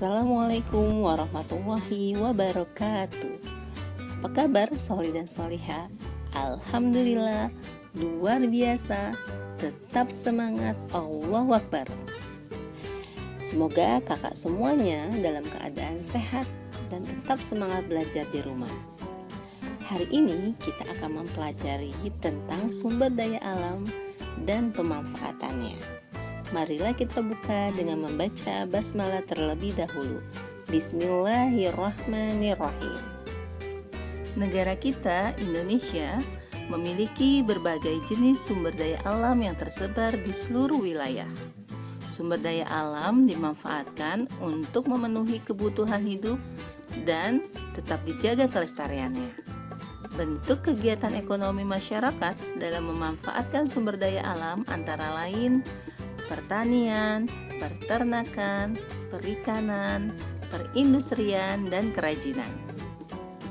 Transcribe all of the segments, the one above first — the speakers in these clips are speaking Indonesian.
Assalamualaikum warahmatullahi wabarakatuh. Apa kabar Soli dan Soliha? Alhamdulillah, luar biasa. Tetap semangat, Allahu Akbar. Semoga kakak semuanya dalam keadaan sehat dan tetap semangat belajar di rumah. Hari ini kita akan mempelajari tentang sumber daya alam dan pemanfaatannya. Marilah kita buka dengan membaca basmalah terlebih dahulu. Bismillahirrahmanirrahim. Negara kita, Indonesia, memiliki berbagai jenis sumber daya alam yang tersebar di seluruh wilayah. Sumber daya alam dimanfaatkan untuk memenuhi kebutuhan hidup dan tetap dijaga kelestariannya. Bentuk kegiatan ekonomi masyarakat dalam memanfaatkan sumber daya alam antara lain pertanian, peternakan, perikanan, perindustrian, dan kerajinan.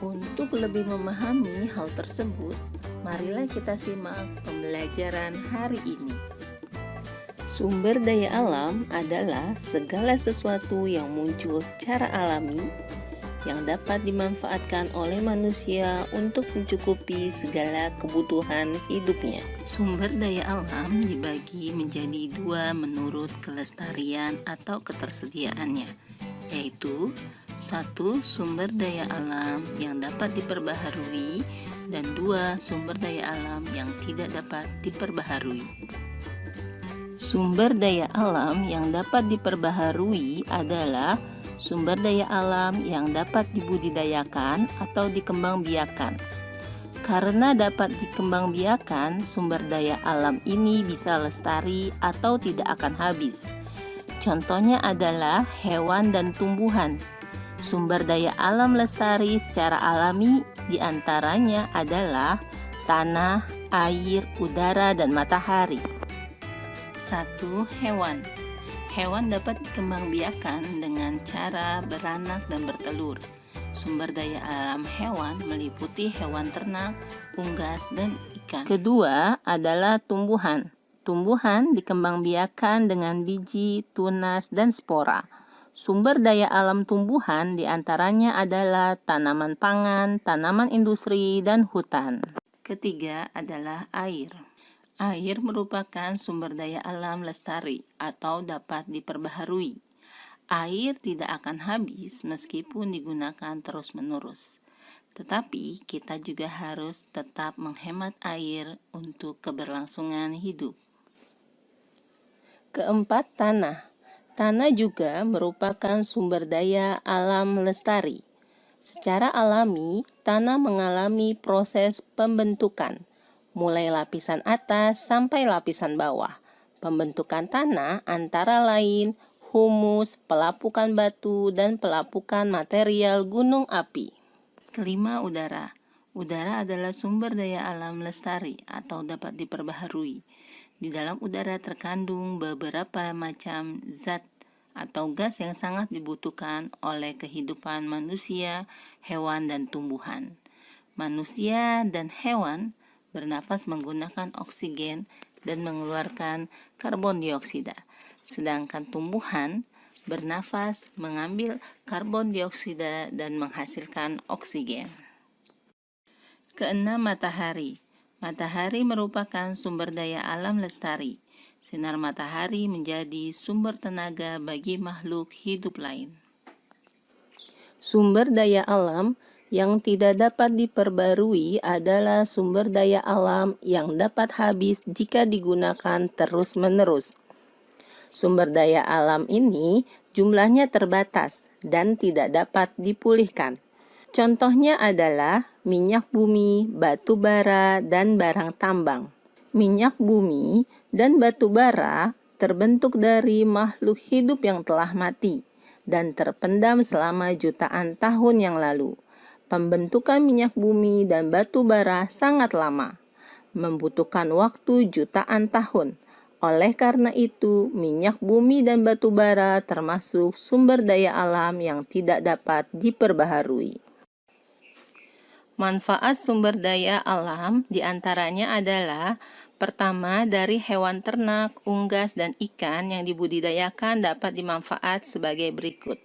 Untuk lebih memahami hal tersebut, marilah kita simak pembelajaran hari ini. Sumber daya alam adalah segala sesuatu yang muncul secara alami yang dapat dimanfaatkan oleh manusia untuk mencukupi segala kebutuhan hidupnya. Sumber daya alam dibagi menjadi dua menurut kelestarian atau ketersediaannya, yaitu satu, sumber daya alam yang dapat diperbaharui, dan dua, sumber daya alam yang tidak dapat diperbaharui. Sumber daya alam yang dapat diperbaharui adalah sumber daya alam yang dapat dibudidayakan atau dikembangbiakan. Karena dapat dikembangbiakan, sumber daya alam ini bisa lestari atau tidak akan habis. Contohnya adalah hewan dan tumbuhan. Sumber daya alam lestari secara alami diantaranya adalah tanah, air, udara, dan matahari. 1. Hewan. Hewan dapat dikembangbiakan dengan cara beranak dan bertelur. Sumber daya alam hewan meliputi hewan ternak, unggas, dan ikan. Kedua adalah tumbuhan. Tumbuhan dikembangbiakan dengan biji, tunas, dan spora. Sumber daya alam tumbuhan diantaranya adalah tanaman pangan, tanaman industri, dan hutan. Ketiga adalah air. Air merupakan sumber daya alam lestari atau dapat diperbaharui. Air tidak akan habis meskipun digunakan terus-menerus. Tetapi kita juga harus tetap menghemat air untuk keberlangsungan hidup. Keempat, tanah. Tanah juga merupakan sumber daya alam lestari. Secara alami, tanah mengalami proses pembentukan, mulai lapisan atas sampai lapisan bawah. Pembentukan tanah antara lain humus, pelapukan batu, dan pelapukan material gunung api. Kelima, udara. Udara adalah sumber daya alam lestari atau dapat diperbaharui. Di dalam udara terkandung beberapa macam zat atau gas yang sangat dibutuhkan oleh kehidupan manusia, hewan, dan tumbuhan. Manusia dan hewan bernafas menggunakan oksigen dan mengeluarkan karbon dioksida, sedangkan tumbuhan bernafas mengambil karbon dioksida dan menghasilkan oksigen. Keenam, matahari. Matahari merupakan sumber daya alam lestari. Sinar matahari menjadi sumber tenaga bagi makhluk hidup lain. Sumber daya alam yang tidak dapat diperbarui adalah sumber daya alam yang dapat habis jika digunakan terus-menerus. Sumber daya alam ini jumlahnya terbatas dan tidak dapat dipulihkan. Contohnya adalah minyak bumi, batu bara, dan barang tambang. Minyak bumi dan batu bara terbentuk dari makhluk hidup yang telah mati dan terpendam selama jutaan tahun yang lalu. Pembentukan minyak bumi dan batu bara sangat lama, membutuhkan waktu jutaan tahun. Oleh karena itu, minyak bumi dan batu bara termasuk sumber daya alam yang tidak dapat diperbaharui. Manfaat sumber daya alam diantaranya adalah Pertama, dari hewan ternak, unggas, dan ikan yang dibudidayakan dapat dimanfaat sebagai berikut.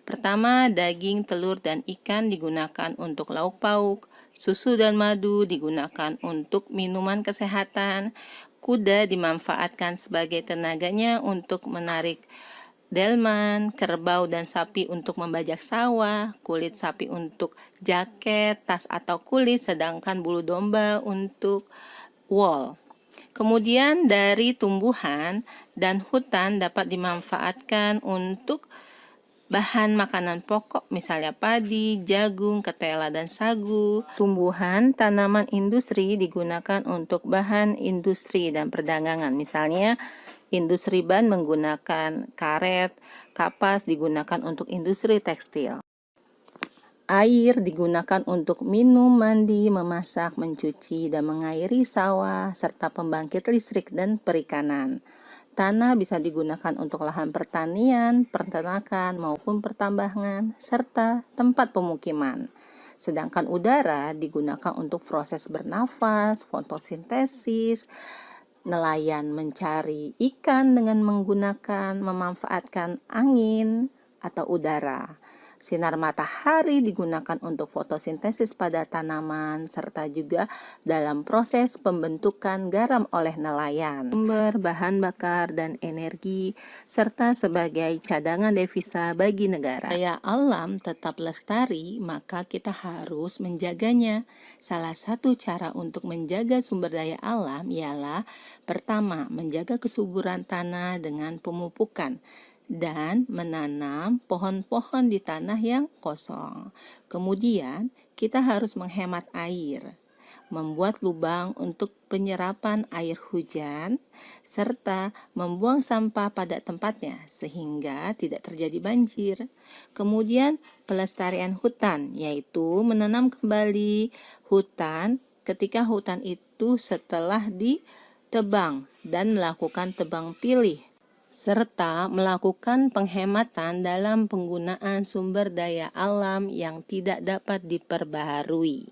Pertama, daging, telur, dan ikan digunakan untuk lauk pauk. Susu dan madu digunakan untuk minuman kesehatan. Kuda dimanfaatkan sebagai tenaganya untuk menarik delman, kerbau dan sapi untuk membajak sawah, kulit sapi untuk jaket, tas atau kulit, sedangkan bulu domba untuk wool. Kemudian dari tumbuhan dan hutan dapat dimanfaatkan untuk bahan makanan pokok, misalnya padi, jagung, ketela, dan sagu. Tumbuhan tanaman industri digunakan untuk bahan industri dan perdagangan, misalnya industri ban menggunakan karet, kapas digunakan untuk industri tekstil. Air digunakan untuk minum, mandi, memasak, mencuci, dan mengairi sawah, serta pembangkit listrik dan perikanan. Tanah bisa digunakan untuk lahan pertanian, peternakan, maupun pertambangan, serta tempat pemukiman. Sedangkan udara digunakan untuk proses bernafas, fotosintesis, nelayan mencari ikan dengan memanfaatkan angin atau udara. Sinar matahari digunakan untuk fotosintesis pada tanaman serta juga dalam proses pembentukan garam oleh nelayan. Sumber bahan bakar dan energi serta sebagai cadangan devisa bagi negara. Daya alam tetap lestari, maka kita harus menjaganya. Salah satu cara untuk menjaga sumber daya alam ialah pertama, menjaga kesuburan tanah dengan pemupukan dan menanam pohon-pohon di tanah yang kosong. Kemudian, kita harus menghemat air, membuat lubang untuk penyerapan air hujan, serta membuang sampah pada tempatnya sehingga tidak terjadi banjir. Kemudian, pelestarian hutan, yaitu menanam kembali hutan ketika hutan itu setelah ditebang dan melakukan tebang pilih, serta melakukan penghematan dalam penggunaan sumber daya alam yang tidak dapat diperbaharui.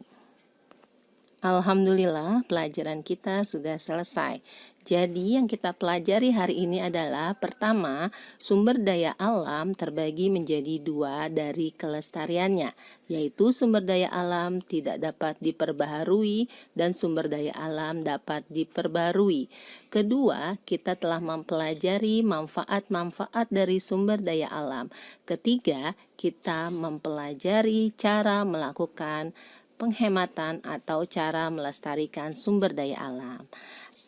Alhamdulillah, pelajaran kita sudah selesai. Jadi yang kita pelajari hari ini adalah pertama, sumber daya alam terbagi menjadi dua dari kelestariannya, yaitu sumber daya alam tidak dapat diperbaharui dan sumber daya alam dapat diperbarui. Kedua, kita telah mempelajari manfaat-manfaat dari sumber daya alam. Ketiga, kita mempelajari cara melakukan penghematan atau cara melestarikan sumber daya alam.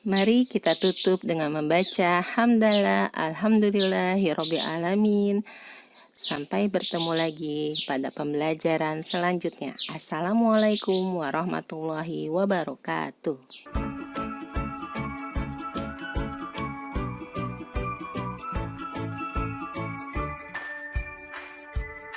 Mari kita tutup dengan membaca hamdalah alhamdulillahirabbil alamin. Sampai bertemu lagi pada pembelajaran selanjutnya. Assalamualaikum warahmatullahi wabarakatuh.